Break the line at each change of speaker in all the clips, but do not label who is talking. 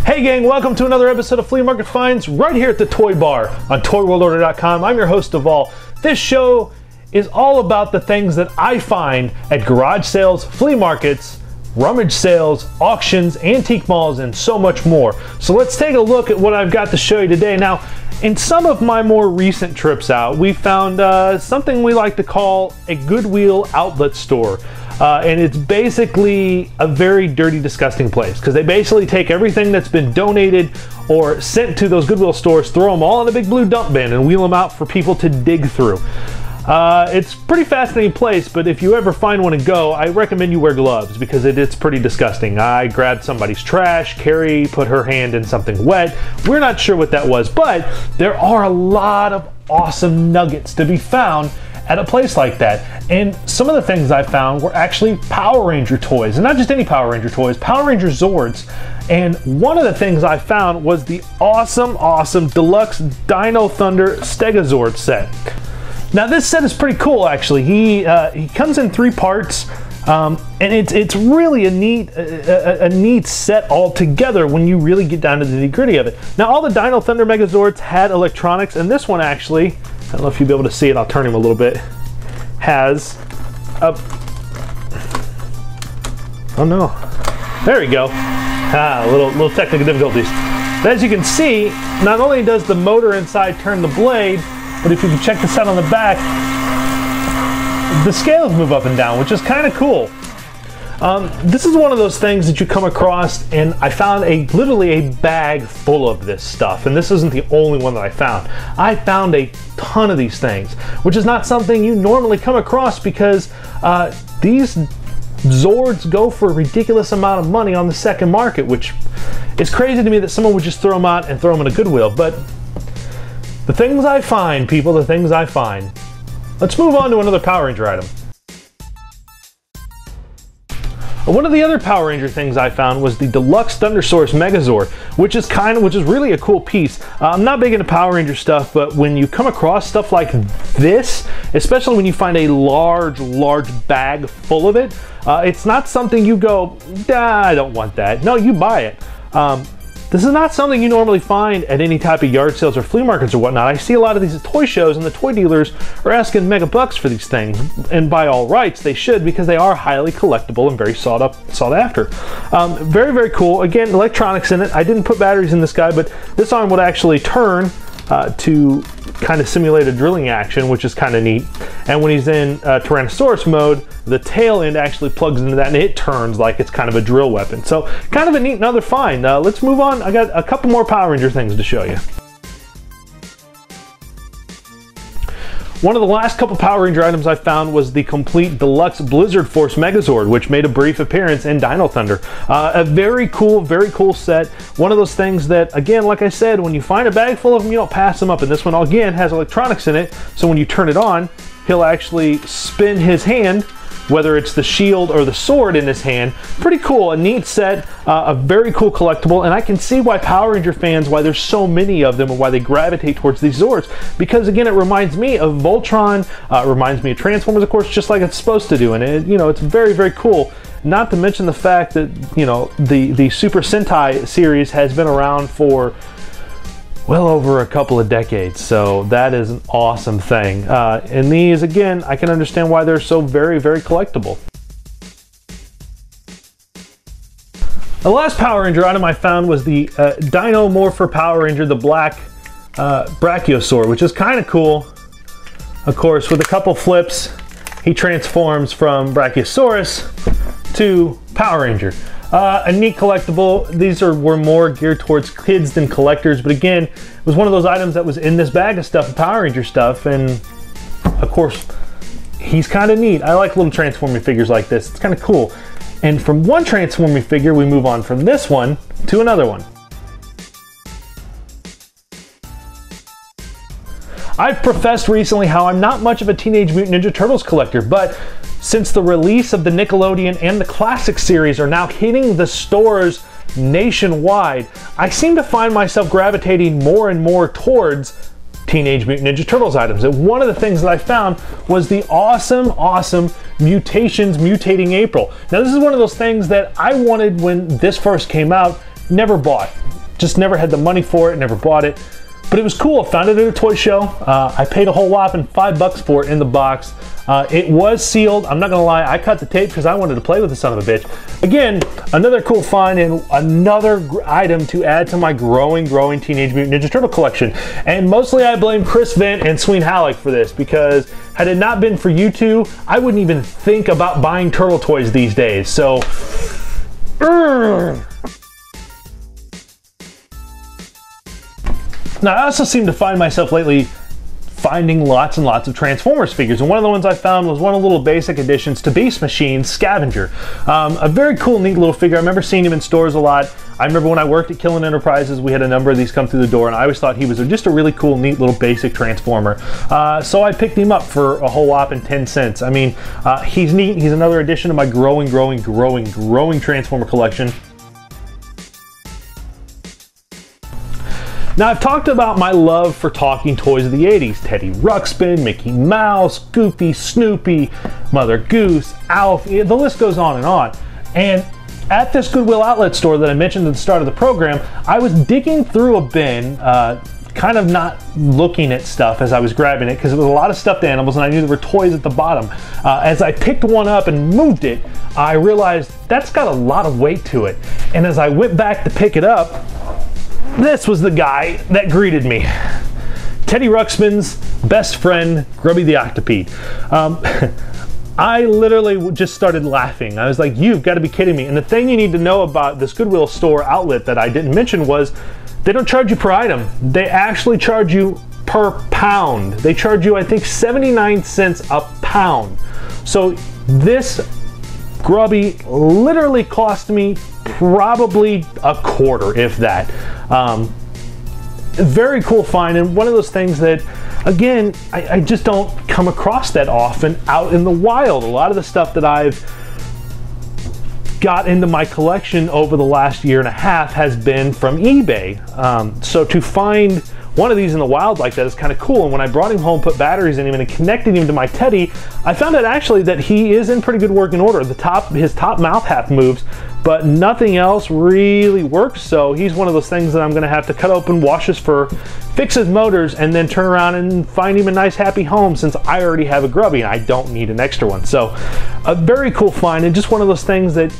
Hey gang, welcome to another episode of Flea Market Finds right here at the Toy Bar on ToyWorldOrder.com. I'm your host Devall. This show is all about the things that I find at garage sales, flea markets, rummage sales, auctions, antique malls, and so much more. So let's take a look at what I've got to show you today. Now, in some of my more recent trips out, we found something we like to call a Goodwill outlet store. And it's basically a very dirty, disgusting place because they basically take everything that's been donated or sent to those Goodwill stores, throw them all in a big blue dump bin and wheel them out for people to dig through. It's a pretty fascinating place, but if you ever find one and go, I recommend you wear gloves because it's pretty disgusting. I grabbed somebody's trash, Carrie put her hand in something wet. We're not sure what that was, but there are a lot of awesome nuggets to be found at a place like that. And some of the things I found were actually Power Ranger toys, and not just any Power Ranger toys, Power Ranger Zords. And one of the things I found was the awesome Deluxe Dino Thunder Stegazord set. Now this set is pretty cool actually. He comes in 3 parts, and it's really a neat set altogether when you really get down to the nitty-gritty of it. Now all the Dino Thunder Megazords had electronics, and this one actually, I don't know if you'll be able to see it, I'll turn him a little bit, has a, oh no, there we go, little technical difficulties. But as you can see, not only does the motor inside turn the blade, but if you can check this out on the back, the scales move up and down, which is kind of cool. This is one of those things that you come across, and I found literally a bag full of this stuff, and this isn't the only one that I found. I found a ton of these things, which is not something you normally come across because these Zords go for a ridiculous amount of money on the second market, which is crazy to me that someone would just throw them out and throw them in a Goodwill. But the things I find, people, the things I find. Let's move on to another Power Ranger item. One of the other Power Ranger things I found was the Deluxe Thunder Megazord, which is really a cool piece. I'm not big into Power Ranger stuff, but when you come across stuff like this, especially when you find a large bag full of it, it's not something you go, nah, I don't want that. No, you buy it. This is not something you normally find at any type of yard sales or flea markets or whatnot. I see a lot of these at toy shows, and the toy dealers are asking mega bucks for these things, and by all rights they should, because they are highly collectible and very sought after. Very cool. Again, electronics in it. I didn't put batteries in this guy, but this arm would actually turn to kind of simulate a drilling action, which is kind of neat. And when he's in Tyrannosaurus mode, the tail end actually plugs into that and it turns like it's kind of a drill weapon. So kind of a neat another find. Let's move on. I got a couple more Power Ranger things to show you. One of the last couple Power Ranger items I found was the complete Deluxe Blizzard Force Megazord, which made a brief appearance in Dino Thunder. A very cool set. One of those things that, again, like I said, when you find a bag full of them, you don't pass them up. And this one, again, has electronics in it, so when you turn it on, he'll actually spin his hand, whether it's the shield or the sword in his hand. Pretty cool, a neat set, a very cool collectible, and I can see why Power Ranger fans, why there's so many of them and why they gravitate towards these Zords, because again, it reminds me of Voltron, it reminds me of Transformers, of course, just like it's supposed to do, and it's very cool. Not to mention the fact that, the Super Sentai series has been around for well over a couple of decades, so that is an awesome thing. And these, again, I can understand why they're so very collectible. The last Power Ranger item I found was the Dino Morpher Power Ranger, the black Brachiosaur, which is kind of cool. Of course, with a couple flips, he transforms from Brachiosaurus to Power Ranger. A neat collectible. These were more geared towards kids than collectors, but again, it was one of those items that was in this bag of stuff, Power Ranger stuff, and of course, he's kind of neat. I like little transforming figures like this. It's kind of cool. And from one transforming figure, we move on from this one to another one. I've professed recently how I'm not much of a Teenage Mutant Ninja Turtles collector, but since the release of the Nickelodeon and the Classic series are now hitting the stores nationwide, I seem to find myself gravitating more and more towards Teenage Mutant Ninja Turtles items. And one of the things that I found was the awesome Mutations Mutating April. Now this is one of those things that I wanted when this first came out, never bought. Just never had the money for it, never bought it. But it was cool. I found it at a toy show. I paid a whole whopping $5 for it in the box. It was sealed. I'm not gonna lie, I cut the tape because I wanted to play with the son of a bitch. Again, another cool find and another item to add to my growing Teenage Mutant Ninja Turtle collection. And mostly I blame Chris Vint and Sween Halleck for this, because had it not been for you two, I wouldn't even think about buying turtle toys these days. So, Now, I also seem to find myself lately finding lots and lots of Transformers figures, and one of the ones I found was one of the little basic additions to Beast Machine's Scavenger. A very cool, neat little figure. I remember seeing him in stores a lot. I remember when I worked at Killing Enterprises, we had a number of these come through the door, and I always thought he was just a really cool, neat little basic Transformer. So I picked him up for a whole whopping 10 cents. I mean, he's neat. He's another addition to my growing Transformer collection. Now, I've talked about my love for talking toys of the 80s. Teddy Ruxpin, Mickey Mouse, Goofy, Snoopy, Mother Goose, Alf, the list goes on. And at this Goodwill outlet store that I mentioned at the start of the program, I was digging through a bin, kind of not looking at stuff as I was grabbing it, because it was a lot of stuffed animals and I knew there were toys at the bottom. As I picked one up and moved it, I realized that's got a lot of weight to it. And as I went back to pick it up, this was the guy that greeted me. Teddy Ruxpin's best friend, Grubby the Octopede. I literally just started laughing. I was like, you've got to be kidding me. And the thing you need to know about this Goodwill store outlet that I didn't mention was they don't charge you per item. They actually charge you per pound. They charge you, I think, 79 cents a pound. So this Grubby literally cost me probably a quarter, if that. Very cool find, and one of those things that, again, I just don't come across that often out in the wild. A lot of the stuff that I've got into my collection over the last year and a half has been from eBay. So to find one of these in the wild like that is kind of cool. And when I brought him home, put batteries in him, and connected him to my Teddy, I found out actually that he is in pretty good working order. His top mouth half moves, but nothing else really works. So he's one of those things that I'm going to have to cut open, wash his fur, fix his motors, and then turn around and find him a nice happy home, since I already have a Grubby and I don't need an extra one. So a very cool find, and just one of those things that,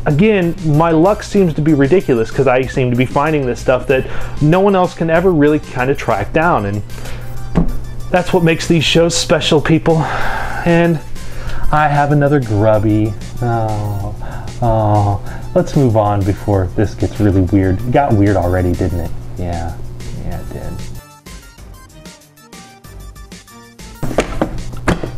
again, my luck seems to be ridiculous, because I seem to be finding this stuff that no one else can ever really kind of track down. And that's what makes these shows special, people. And I have another Grubby. Oh, let's move on before this gets really weird. It got weird already, didn't it? Yeah, it did.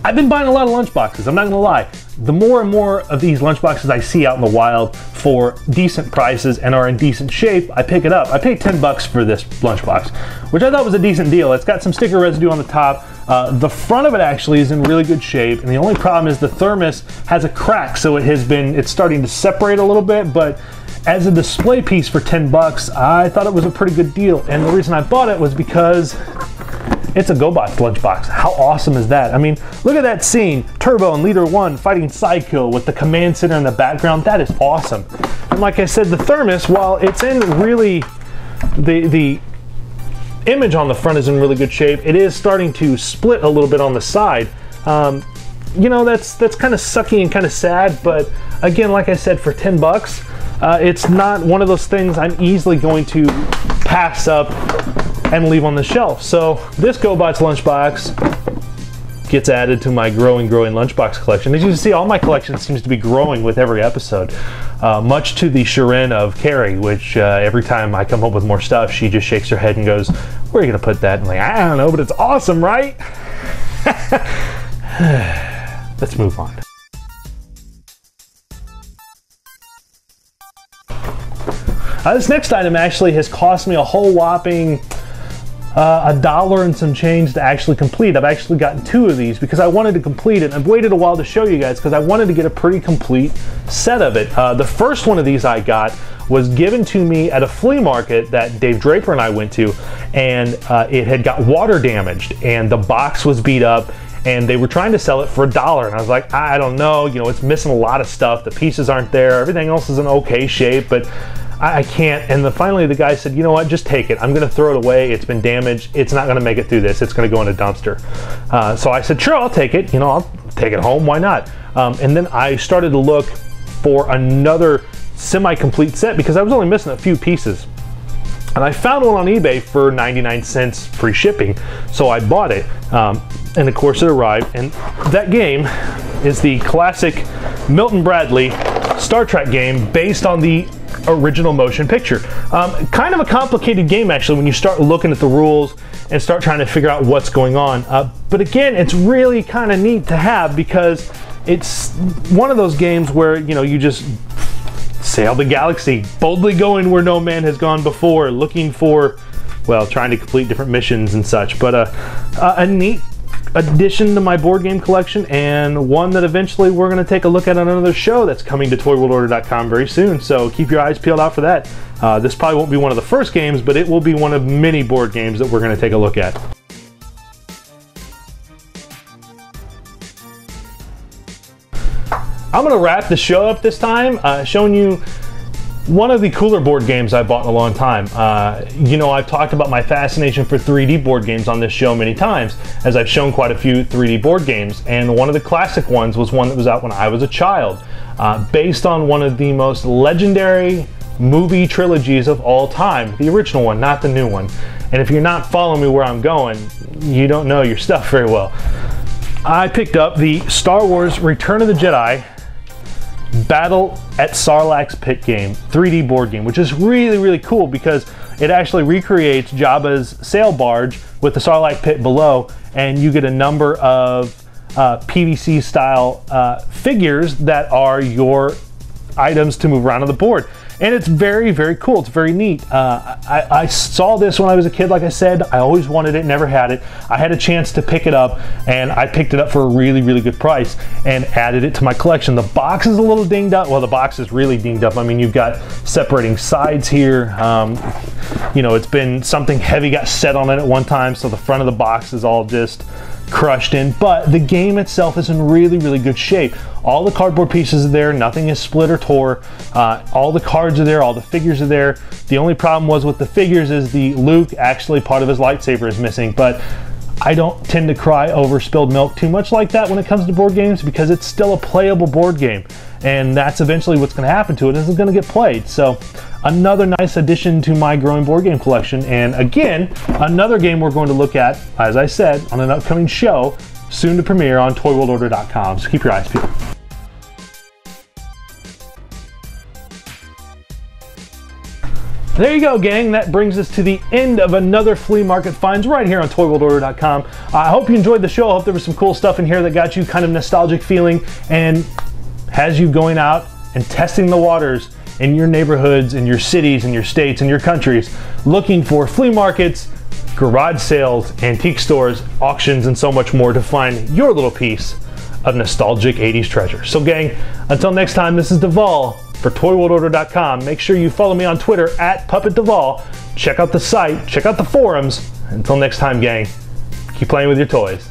I've been buying a lot of lunchboxes, I'm not gonna lie. The more and more of these lunchboxes I see out in the wild for decent prices and are in decent shape, I pick it up. I paid 10 bucks for this lunchbox, which I thought was a decent deal. It's got some sticker residue on the top. The front of it actually is in really good shape, and the only problem is the thermos has a crack, so it's starting to separate a little bit, but as a display piece for 10 bucks, I thought it was a pretty good deal. And the reason I bought it was because it's a GoBots lunchbox. How awesome is that? I mean, look at that scene. Turbo and Leader 1 fighting Psycho with the command center in the background. That is awesome. And like I said, the thermos, while it's in really, the image on the front is in really good shape, it is starting to split a little bit on the side. You know, that's kind of sucky and kind of sad, but again, like I said, for 10 bucks, it's not one of those things I'm easily going to pass up and leave on the shelf. So this GoBots lunchbox gets added to my growing lunchbox collection. As you can see, all my collection seems to be growing with every episode, much to the chagrin of Carrie, which every time I come up with more stuff, she just shakes her head and goes, "Where are you gonna put that?" And I'm like, I don't know, but it's awesome, right? Let's move on. This next item actually has cost me a whole whopping $1 and some change to actually complete. I've actually gotten 2 of these because I wanted to complete it. I've waited a while to show you guys because I wanted to get a pretty complete set of it. The first one of these I got was given to me at a flea market that Dave Draper and I went to, and it had got water damaged and the box was beat up, and they were trying to sell it for $1, and I was like, I don't know, you know, it's missing a lot of stuff, the pieces aren't there, everything else is in okay shape, but I can't. And finally the guy said, you know what, just take it, I'm gonna throw it away, it's been damaged, it's not gonna make it through this, it's gonna go in a dumpster. So I said, sure, I'll take it, you know, I'll take it home, why not? And then I started to look for another semi-complete set because I was only missing a few pieces. And I found one on eBay for 99 cents free shipping, so I bought it. And of course it arrived, and that game is the classic Milton Bradley Star Trek game based on the original motion picture. Kind of a complicated game actually when you start looking at the rules and start trying to figure out what's going on. But again, it's really kind of neat to have because it's one of those games where, you know, you just sail the galaxy, boldly going where no man has gone before, looking for, well, trying to complete different missions and such. But a neat addition to my board game collection, and one that eventually we're going to take a look at on another show that's coming to toyworldorder.com very soon, so keep your eyes peeled out for that. This probably won't be one of the first games, but it will be one of many board games that we're going to take a look at. I'm going to wrap the show up this time showing you one of the cooler board games I bought in a long time. You know, I've talked about my fascination for 3D board games on this show many times, as I've shown quite a few 3D board games, and one of the classic ones was one that was out when I was a child, based on one of the most legendary movie trilogies of all time, the original one, not the new one. And if you're not following me where I'm going, you don't know your stuff very well. I picked up the Star Wars Return of the Jedi Battle at Sarlacc's Pit game, 3D board game, which is really, really cool because it actually recreates Jabba's sail barge with the Sarlacc pit below, and you get a number of PVC style figures that are your items to move around on the board. And it's very, very cool. It's very neat. I saw this when I was a kid, like I said. I always wanted it, never had it. I had a chance to pick it up, and I picked it up for a really, really good price and added it to my collection. The box is a little dinged up. Well, the box is really dinged up. I mean, you've got separating sides here. You know, it's been something heavy got set on it at one time, so the front of the box is all just crushed in, but the game itself is in really, really good shape. All the cardboard pieces are there, nothing is split or tore. All the cards are there, all the figures are there. The only problem was with the figures is the Luke, actually part of his lightsaber is missing, but I don't tend to cry over spilled milk too much like that when it comes to board games because it's still a playable board game, and that's eventually what's going to happen to it, is it's going to get played. So another nice addition to my growing board game collection, and again, another game we're going to look at, as I said, on an upcoming show, soon to premiere on toyworldorder.com, so keep your eyes peeled. There you go, gang. That brings us to the end of another flea market finds right here on toyworldorder.com. I hope you enjoyed the show. I hope there was some cool stuff in here that got you kind of nostalgic feeling and has you going out and testing the waters in your neighborhoods, in your cities, in your states, in your countries, looking for flea markets, garage sales, antique stores, auctions, and so much more to find your little piece of nostalgic 80s treasure. So gang, until next time, this is Devall for toyworldorder.com. Make sure you follow me on Twitter at PuppetDevall. Check out the site, check out the forums. Until next time, gang, keep playing with your toys.